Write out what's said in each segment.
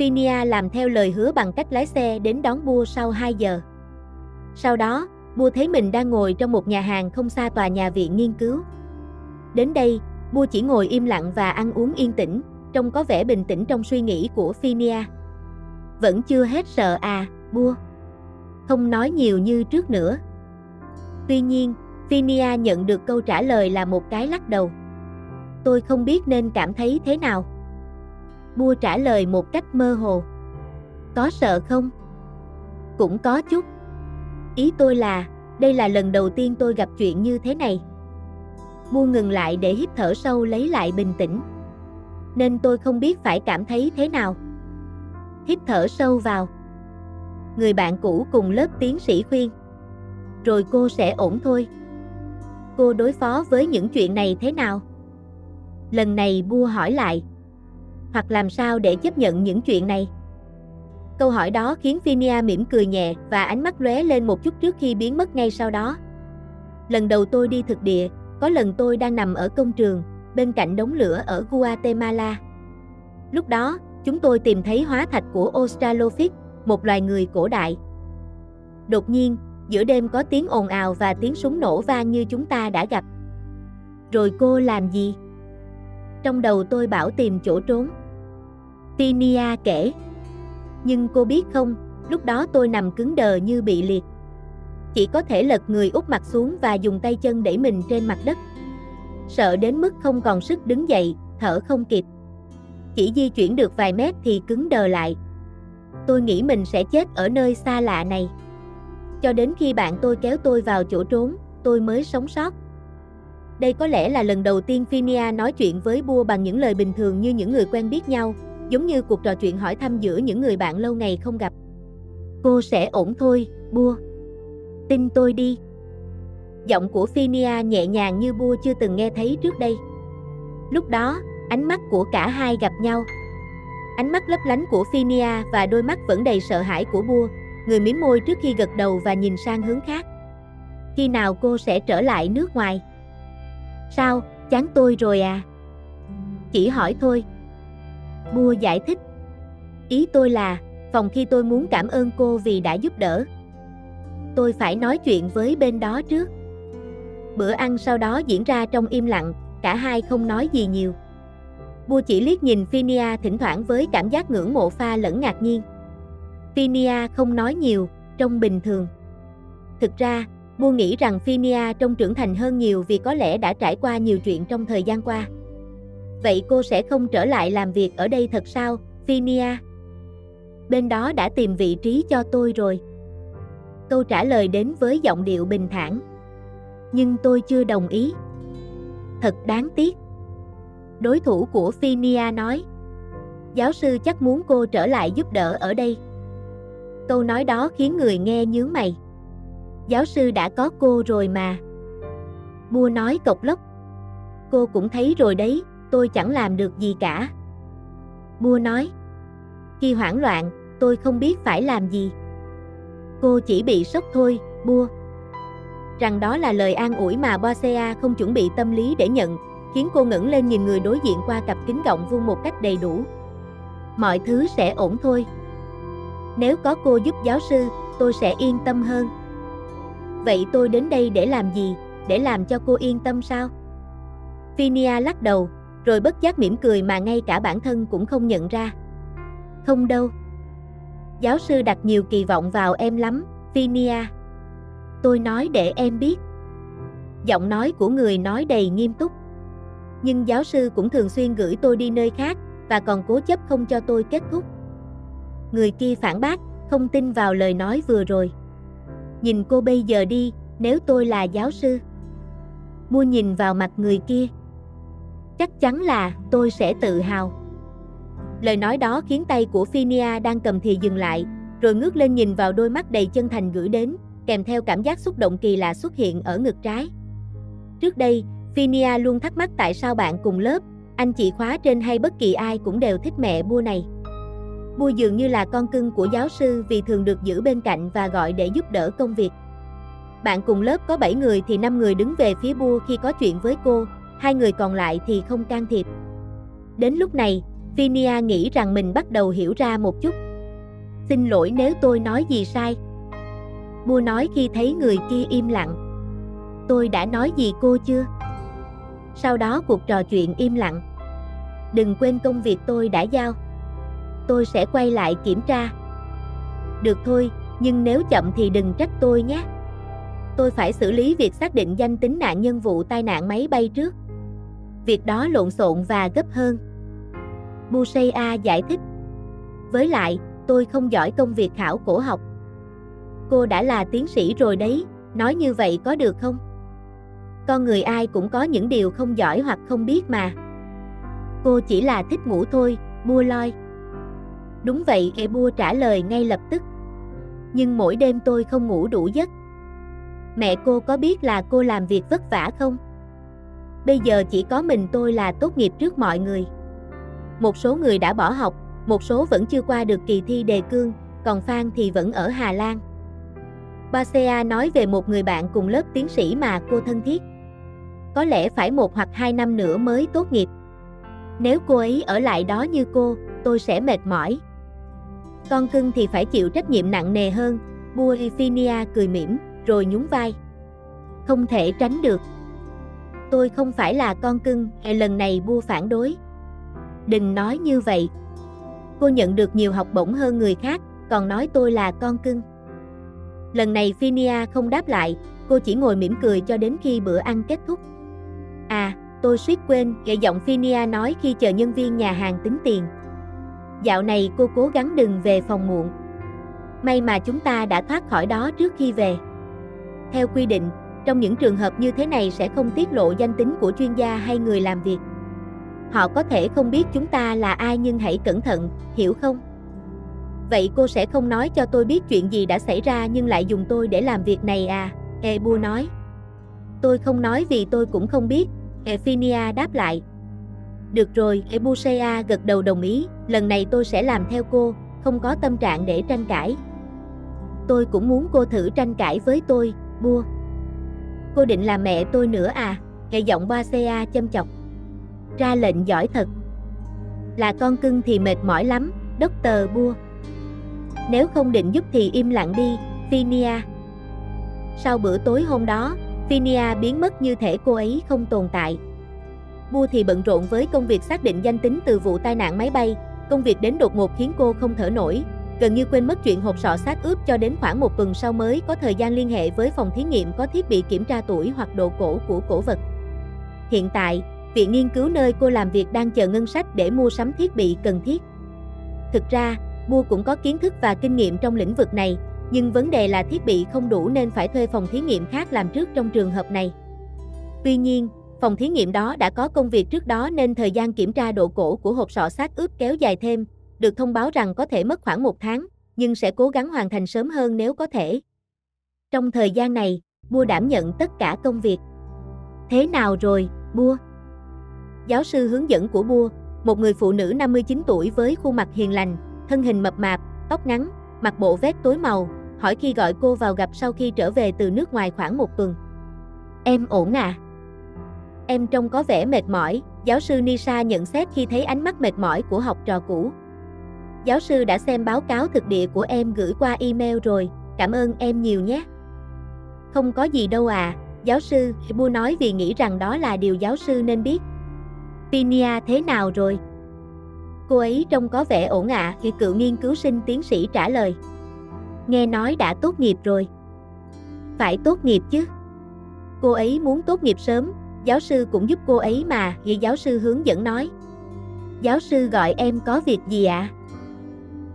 Phinia làm theo lời hứa bằng cách lái xe đến đón Bua sau 2 giờ. Sau đó, Bua thấy mình đang ngồi trong một nhà hàng không xa tòa nhà viện nghiên cứu. Đến đây, Bua chỉ ngồi im lặng và ăn uống yên tĩnh, trông có vẻ bình tĩnh trong suy nghĩ của Phinia. Vẫn chưa hết sợ à, Bua? Không nói nhiều như trước nữa. Tuy nhiên, Phinia nhận được câu trả lời là một cái lắc đầu. Tôi không biết nên cảm thấy thế nào. Bua trả lời một cách mơ hồ. Có sợ không? Cũng có chút. Ý tôi là, đây là lần đầu tiên tôi gặp chuyện như thế này. Bua ngừng lại để hít thở sâu lấy lại bình tĩnh. Nên tôi không biết phải cảm thấy thế nào. Hít thở sâu vào. Người bạn cũ cùng lớp tiến sĩ khuyên. Rồi cô sẽ ổn thôi. Cô đối phó với những chuyện này thế nào? Lần này Bua hỏi lại. Hoặc làm sao để chấp nhận những chuyện này? Câu hỏi đó khiến Phinia mỉm cười nhẹ và ánh mắt lóe lên một chút trước khi biến mất ngay sau đó. Lần đầu tôi đi thực địa, có lần tôi đang nằm ở công trường, bên cạnh đống lửa ở Guatemala. Lúc đó, chúng tôi tìm thấy hóa thạch của Australopithecus, một loài người cổ đại. Đột nhiên, giữa đêm có tiếng ồn ào và tiếng súng nổ vang như chúng ta đã gặp. Rồi cô làm gì? Trong đầu tôi bảo tìm chỗ trốn. Phinia kể. Nhưng cô biết không, lúc đó tôi nằm cứng đờ như bị liệt. Chỉ có thể lật người úp mặt xuống và dùng tay chân đẩy mình trên mặt đất. Sợ đến mức không còn sức đứng dậy, thở không kịp. Chỉ di chuyển được vài mét thì cứng đờ lại. Tôi nghĩ mình sẽ chết ở nơi xa lạ này. Cho đến khi bạn tôi kéo tôi vào chỗ trốn, tôi mới sống sót. Đây có lẽ là lần đầu tiên Phinia nói chuyện với Bua bằng những lời bình thường như những người quen biết nhau, giống như cuộc trò chuyện hỏi thăm giữa những người bạn lâu ngày không gặp. Cô sẽ ổn thôi, Bua. Tin tôi đi. Giọng của Phinia nhẹ nhàng như Bua chưa từng nghe thấy trước đây. Lúc đó, ánh mắt của cả hai gặp nhau. Ánh mắt lấp lánh của Phinia và đôi mắt vẫn đầy sợ hãi của Bua, người mím môi trước khi gật đầu và nhìn sang hướng khác. Khi nào cô sẽ trở lại nước ngoài? Sao, chán tôi rồi à? Chỉ hỏi thôi. Bua giải thích. Ý tôi là, phòng khi tôi muốn cảm ơn cô vì đã giúp đỡ. Tôi phải nói chuyện với bên đó trước. Bữa ăn sau đó diễn ra trong im lặng, cả hai không nói gì nhiều. Bua chỉ liếc nhìn Phinia thỉnh thoảng với cảm giác ngưỡng mộ pha lẫn ngạc nhiên. Phinia không nói nhiều, trông bình thường. Thực ra, Bua nghĩ rằng Phinia trông trưởng thành hơn nhiều vì có lẽ đã trải qua nhiều chuyện trong thời gian qua. Vậy cô sẽ không trở lại làm việc ở đây thật sao, Phinia? Bên đó đã tìm vị trí cho tôi rồi. Câu trả lời đến với giọng điệu bình thản. Nhưng tôi chưa đồng ý. Thật đáng tiếc. Đối thủ của Phinia nói. Giáo sư chắc muốn cô trở lại giúp đỡ ở đây. Câu nói đó khiến người nghe nhướng mày. Giáo sư đã có cô rồi mà. Bua nói cộc lốc. Cô cũng thấy rồi đấy, tôi chẳng làm được gì cả. Bua nói. Khi hoảng loạn, tôi không biết phải làm gì. Cô chỉ bị sốc thôi, Bua. Rằng đó là lời an ủi mà Boisea không chuẩn bị tâm lý để nhận, khiến cô ngẩng lên nhìn người đối diện qua cặp kính gọng vuông một cách đầy đủ. Mọi thứ sẽ ổn thôi. Nếu có cô giúp giáo sư, tôi sẽ yên tâm hơn. Vậy tôi đến đây để làm gì? Để làm cho cô yên tâm sao? Phinia lắc đầu, rồi bất giác mỉm cười mà ngay cả bản thân cũng không nhận ra. Không đâu. Giáo sư đặt nhiều kỳ vọng vào em lắm, Phinia. Tôi nói để em biết. Giọng nói của người nói đầy nghiêm túc. Nhưng giáo sư cũng thường xuyên gửi tôi đi nơi khác, và còn cố chấp không cho tôi kết thúc. Người kia phản bác, không tin vào lời nói vừa rồi. Nhìn cô bây giờ đi, nếu tôi là giáo sư. Bua nhìn vào mặt người kia. Chắc chắn là tôi sẽ tự hào. Lời nói đó khiến tay của Phinia đang cầm thì dừng lại, rồi ngước lên nhìn vào đôi mắt đầy chân thành gửi đến, kèm theo cảm giác xúc động kỳ lạ xuất hiện ở ngực trái. Trước đây, Phinia luôn thắc mắc tại sao bạn cùng lớp, anh chị khóa trên hay bất kỳ ai cũng đều thích mẹ Bua này. Bua dường như là con cưng của giáo sư vì thường được giữ bên cạnh và gọi để giúp đỡ công việc. Bạn cùng lớp có 7 người thì 5 người đứng về phía Bua khi có chuyện với cô, 2 người còn lại thì không can thiệp. Đến lúc này, Phinia nghĩ rằng mình bắt đầu hiểu ra một chút. Xin lỗi nếu tôi nói gì sai. Bua nói khi thấy người kia im lặng. Tôi đã nói gì cô chưa? Sau đó cuộc trò chuyện im lặng. Đừng quên công việc tôi đã giao. Tôi sẽ quay lại kiểm tra. Được thôi, nhưng nếu chậm thì đừng trách tôi nhé. Tôi phải xử lý việc xác định danh tính nạn nhân vụ tai nạn máy bay trước. Việc đó lộn xộn và gấp hơn. Buseya giải thích. Với lại, tôi không giỏi công việc khảo cổ học. Cô đã là tiến sĩ rồi đấy, nói như vậy có được không? Con người ai cũng có những điều không giỏi hoặc không biết mà. Cô chỉ là thích ngủ thôi, Bua loi. Đúng vậy, Bua trả lời ngay lập tức. Nhưng mỗi đêm tôi không ngủ đủ giấc. Mẹ cô có biết là cô làm việc vất vả không? Bây giờ chỉ có mình tôi là tốt nghiệp trước mọi người. Một số người đã bỏ học, một số vẫn chưa qua được kỳ thi đề cương, còn Phan thì vẫn ở Hà Lan. Basea nói về một người bạn cùng lớp tiến sĩ mà cô thân thiết. Có lẽ phải 1 hoặc 2 năm nữa mới tốt nghiệp. Nếu cô ấy ở lại đó như cô, tôi sẽ mệt mỏi. Con cưng thì phải chịu trách nhiệm nặng nề hơn, Bua Phinia cười mỉm, rồi nhún vai. Không thể tránh được. Tôi không phải là con cưng, lần này Bua phản đối. Đừng nói như vậy. Cô nhận được nhiều học bổng hơn người khác, còn nói tôi là con cưng. Lần này Phinia không đáp lại, cô chỉ ngồi mỉm cười cho đến khi bữa ăn kết thúc. À, tôi suýt quên, giọng Phinia nói khi chờ nhân viên nhà hàng tính tiền. Dạo này cô cố gắng đừng về phòng muộn. May mà chúng ta đã thoát khỏi đó trước khi về. Theo quy định, trong những trường hợp như thế này sẽ không tiết lộ danh tính của chuyên gia hay người làm việc. Họ có thể không biết chúng ta là ai nhưng hãy cẩn thận, hiểu không? Vậy cô sẽ không nói cho tôi biết chuyện gì đã xảy ra nhưng lại dùng tôi để làm việc này à? Bua nói. Tôi không nói vì tôi cũng không biết, Phinia đáp lại. Được rồi, Buseya gật đầu đồng ý, lần này tôi sẽ làm theo cô, không có tâm trạng để tranh cãi. Tôi cũng muốn cô thử tranh cãi với tôi, Bua. Cô định làm mẹ tôi nữa à? Giọng Buseya châm chọc. Ra lệnh giỏi thật. Là con cưng thì mệt mỏi lắm, Dr. Bua. Nếu không định giúp thì im lặng đi, Phinia. Sau bữa tối hôm đó, Phinia biến mất như thể cô ấy không tồn tại. Bua thì bận rộn với công việc xác định danh tính từ vụ tai nạn máy bay. Công việc đến đột ngột khiến cô không thở nổi, gần như quên mất chuyện hộp sọ xác ướp cho đến khoảng 1 tuần sau mới có thời gian liên hệ với phòng thí nghiệm có thiết bị kiểm tra tuổi hoặc độ cổ của cổ vật. Hiện tại, viện nghiên cứu nơi cô làm việc đang chờ ngân sách để mua sắm thiết bị cần thiết. Thực ra, Bua cũng có kiến thức và kinh nghiệm trong lĩnh vực này, nhưng vấn đề là thiết bị không đủ nên phải thuê phòng thí nghiệm khác làm trước trong trường hợp này. Tuy nhiên, phòng thí nghiệm đó đã có công việc trước đó nên thời gian kiểm tra độ cổ của hộp sọ xác ướp kéo dài thêm, được thông báo rằng có thể mất khoảng 1 tháng, nhưng sẽ cố gắng hoàn thành sớm hơn nếu có thể. Trong thời gian này, Bua đảm nhận tất cả công việc. Thế nào rồi, Bua? Giáo sư hướng dẫn của Bua, một người phụ nữ 59 tuổi với khuôn mặt hiền lành, thân hình mập mạp, tóc ngắn, mặc bộ vest tối màu, hỏi khi gọi cô vào gặp sau khi trở về từ nước ngoài khoảng 1 tuần. Em ổn à? Em trông có vẻ mệt mỏi, giáo sư Nisa nhận xét khi thấy ánh mắt mệt mỏi của học trò cũ. Giáo sư đã xem báo cáo thực địa của em gửi qua email rồi, cảm ơn em nhiều nhé. Không có gì đâu à, giáo sư, Bua nói vì nghĩ rằng đó là điều giáo sư nên biết. Phinia thế nào rồi? Cô ấy trông có vẻ ổn ạ, cựu nghiên cứu sinh tiến sĩ trả lời. Nghe nói đã tốt nghiệp rồi. Phải tốt nghiệp chứ. Cô ấy muốn tốt nghiệp sớm, giáo sư cũng giúp cô ấy mà, giáo sư hướng dẫn nói. Giáo sư gọi em có việc gì ạ?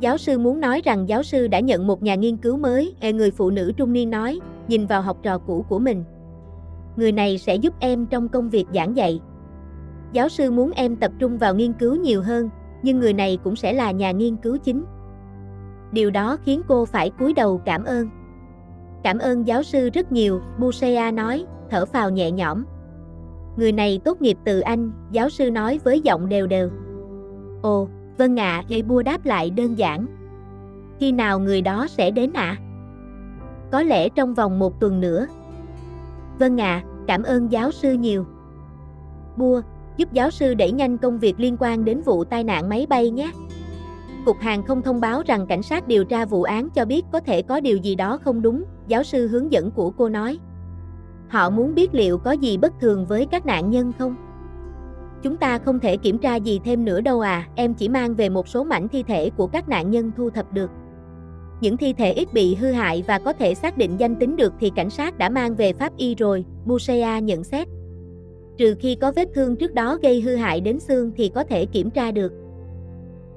Giáo sư muốn nói rằng giáo sư đã nhận một nhà nghiên cứu mới, người phụ nữ trung niên nói, nhìn vào học trò cũ của mình. Người này sẽ giúp em trong công việc giảng dạy. Giáo sư muốn em tập trung vào nghiên cứu nhiều hơn, nhưng người này cũng sẽ là nhà nghiên cứu chính. Điều đó khiến cô phải cúi đầu cảm ơn. Cảm ơn giáo sư rất nhiều, Buseya nói, thở phào nhẹ nhõm. Người này tốt nghiệp từ Anh, giáo sư nói với giọng đều đều. Ồ, vâng ạ, Bua đáp lại đơn giản. Khi nào người đó sẽ đến ạ? Có lẽ trong vòng 1 tuần nữa. Vâng ạ, cảm ơn giáo sư nhiều. Bua, giúp giáo sư đẩy nhanh công việc liên quan đến vụ tai nạn máy bay nhé. Cục Hàng không thông báo rằng cảnh sát điều tra vụ án cho biết có thể có điều gì đó không đúng, giáo sư hướng dẫn của cô nói. Họ muốn biết liệu có gì bất thường với các nạn nhân không? Chúng ta không thể kiểm tra gì thêm nữa đâu à, em chỉ mang về một số mảnh thi thể của các nạn nhân thu thập được. Những thi thể ít bị hư hại và có thể xác định danh tính được thì cảnh sát đã mang về pháp y rồi, Bushea nhận xét. Trừ khi có vết thương trước đó gây hư hại đến xương thì có thể kiểm tra được.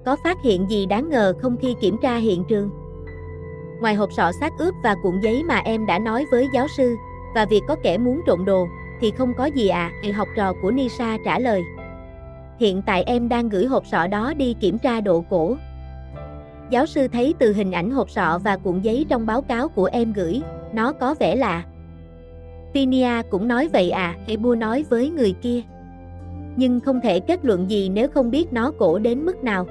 Có phát hiện gì đáng ngờ không khi kiểm tra hiện trường? Ngoài hộp sọ xác ướp và cuộn giấy mà em đã nói với giáo sư, và việc có kẻ muốn trộm đồ, thì không có gì à, học trò của Nisha trả lời. Hiện tại em đang gửi hộp sọ đó đi kiểm tra độ cổ. Giáo sư thấy từ hình ảnh hộp sọ và cuộn giấy trong báo cáo của em gửi, nó có vẻ lạ. Phinia cũng nói vậy à, Ebu nói với người kia. Nhưng không thể kết luận gì nếu không biết nó cổ đến mức nào.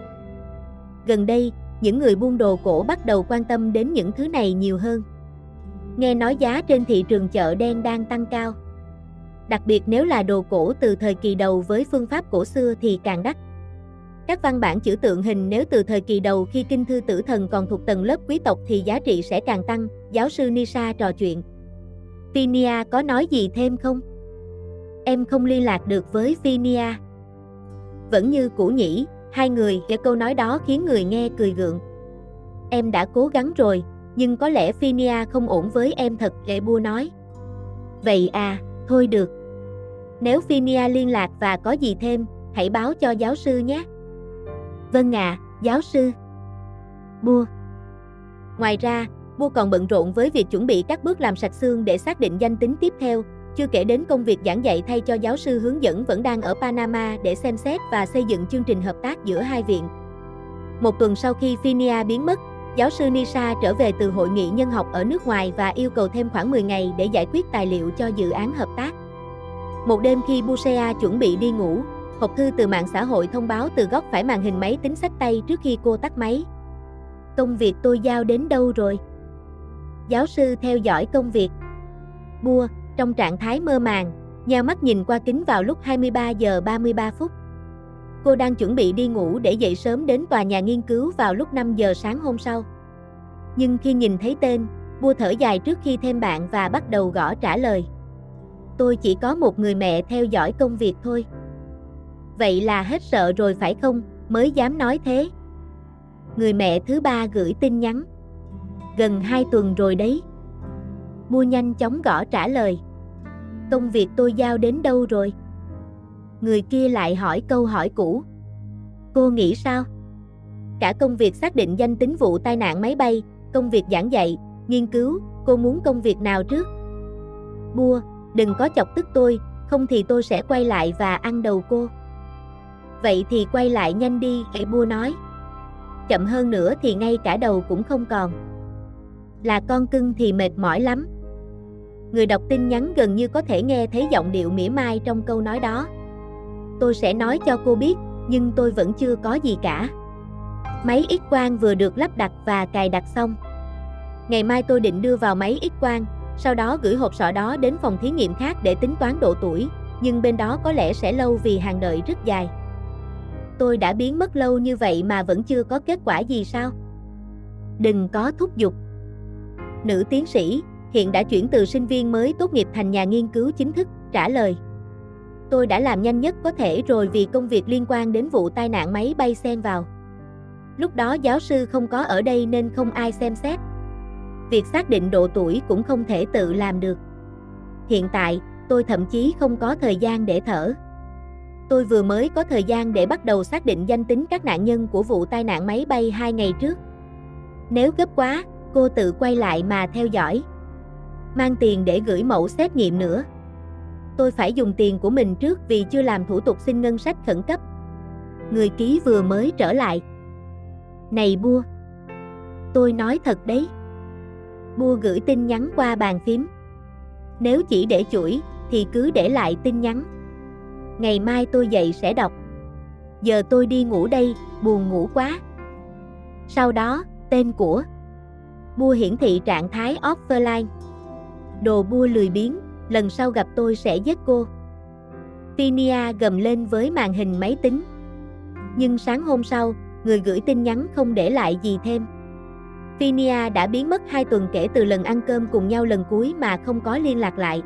Gần đây, những người buôn đồ cổ bắt đầu quan tâm đến những thứ này nhiều hơn. Nghe nói giá trên thị trường chợ đen đang tăng cao. Đặc biệt nếu là đồ cổ từ thời kỳ đầu với phương pháp cổ xưa thì càng đắt. Các văn bản chữ tượng hình nếu từ thời kỳ đầu khi kinh thư tử thần còn thuộc tầng lớp quý tộc thì giá trị sẽ càng tăng, giáo sư Nisha trò chuyện. Phinia có nói gì thêm không? Em không liên lạc được với Phinia. Vẫn như cũ nhỉ, hai người, câu nói đó khiến người nghe cười gượng. Em đã cố gắng rồi, nhưng có lẽ Phinia không ổn với em thật, Ebu nói. Vậy à, thôi được. Nếu Phinia liên lạc và có gì thêm, hãy báo cho giáo sư nhé. Vâng ạ, giáo sư. Bua. Ngoài ra, Bua còn bận rộn với việc chuẩn bị các bước làm sạch xương để xác định danh tính tiếp theo, chưa kể đến công việc giảng dạy thay cho giáo sư hướng dẫn vẫn đang ở Panama để xem xét và xây dựng chương trình hợp tác giữa hai viện. Một tuần sau khi Phinia biến mất, giáo sư Nisha trở về từ hội nghị nhân học ở nước ngoài và yêu cầu thêm khoảng 10 ngày để giải quyết tài liệu cho dự án hợp tác. Một đêm khi Bushea chuẩn bị đi ngủ, hộp thư từ mạng xã hội thông báo từ góc phải màn hình máy tính xách tay trước khi cô tắt máy. Công việc tôi giao đến đâu rồi? Giáo sư theo dõi công việc. Bua, trong trạng thái mơ màng, nheo mắt nhìn qua kính vào lúc 23 giờ 33 phút. Cô đang chuẩn bị đi ngủ để dậy sớm đến tòa nhà nghiên cứu vào lúc 5 giờ sáng hôm sau. Nhưng khi nhìn thấy tên, Bua thở dài trước khi thêm bạn và bắt đầu gõ trả lời. Tôi chỉ có một người mẹ theo dõi công việc thôi. Vậy là hết sợ rồi phải không, mới dám nói thế. Người mẹ thứ ba gửi tin nhắn. Gần 2 tuần rồi đấy. Bua nhanh chóng gõ trả lời. Công việc tôi giao đến đâu rồi? Người kia lại hỏi câu hỏi cũ. Cô nghĩ sao? Cả công việc xác định danh tính vụ tai nạn máy bay, công việc giảng dạy, nghiên cứu, cô muốn công việc nào trước? Bua, đừng có chọc tức tôi, không thì tôi sẽ quay lại và ăn đầu cô. Vậy thì quay lại nhanh đi, Bua nói. Chậm hơn nữa thì ngay cả đầu cũng không còn. Là con cưng thì mệt mỏi lắm. Người đọc tin nhắn gần như có thể nghe thấy giọng điệu mỉa mai trong câu nói đó. Tôi sẽ nói cho cô biết, nhưng tôi vẫn chưa có gì cả. Máy X-quang vừa được lắp đặt và cài đặt xong. Ngày mai tôi định đưa vào máy X-quang, sau đó gửi hộp sọ đó đến phòng thí nghiệm khác để tính toán độ tuổi, nhưng bên đó có lẽ sẽ lâu vì hàng đợi rất dài. Tôi đã biến mất lâu như vậy mà vẫn chưa có kết quả gì sao? Đừng có thúc giục. Nữ tiến sĩ, hiện đã chuyển từ sinh viên mới tốt nghiệp thành nhà nghiên cứu chính thức, trả lời. Tôi đã làm nhanh nhất có thể rồi vì công việc liên quan đến vụ tai nạn máy bay xen vào. Lúc đó giáo sư không có ở đây nên không ai xem xét. Việc xác định độ tuổi cũng không thể tự làm được. Hiện tại, tôi thậm chí không có thời gian để thở. Tôi vừa mới có thời gian để bắt đầu xác định danh tính các nạn nhân của vụ tai nạn máy bay 2 ngày trước. Nếu gấp quá, cô tự quay lại mà theo dõi. Mang tiền để gửi mẫu xét nghiệm nữa. Tôi phải dùng tiền của mình trước vì chưa làm thủ tục xin ngân sách khẩn cấp. Người ký vừa mới trở lại. Này Bua. Tôi nói thật đấy. Bua gửi tin nhắn qua bàn phím. Nếu chỉ để chuỗi, thì cứ để lại tin nhắn. Ngày mai tôi dậy sẽ đọc. Giờ tôi đi ngủ đây, buồn ngủ quá. Sau đó, tên của Bua hiển thị trạng thái offline. Đồ Bua lười biếng, lần sau gặp tôi sẽ giết cô. Phinia gầm lên với màn hình máy tính. Nhưng sáng hôm sau, người gửi tin nhắn không để lại gì thêm. Phinia đã biến mất 2 tuần kể từ lần ăn cơm cùng nhau lần cuối mà không có liên lạc lại.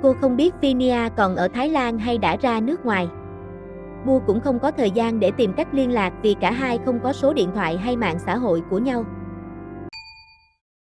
Cô không biết Phinia còn ở Thái Lan hay đã ra nước ngoài. Bu cũng không có thời gian để tìm cách liên lạc vì cả hai không có số điện thoại hay mạng xã hội của nhau.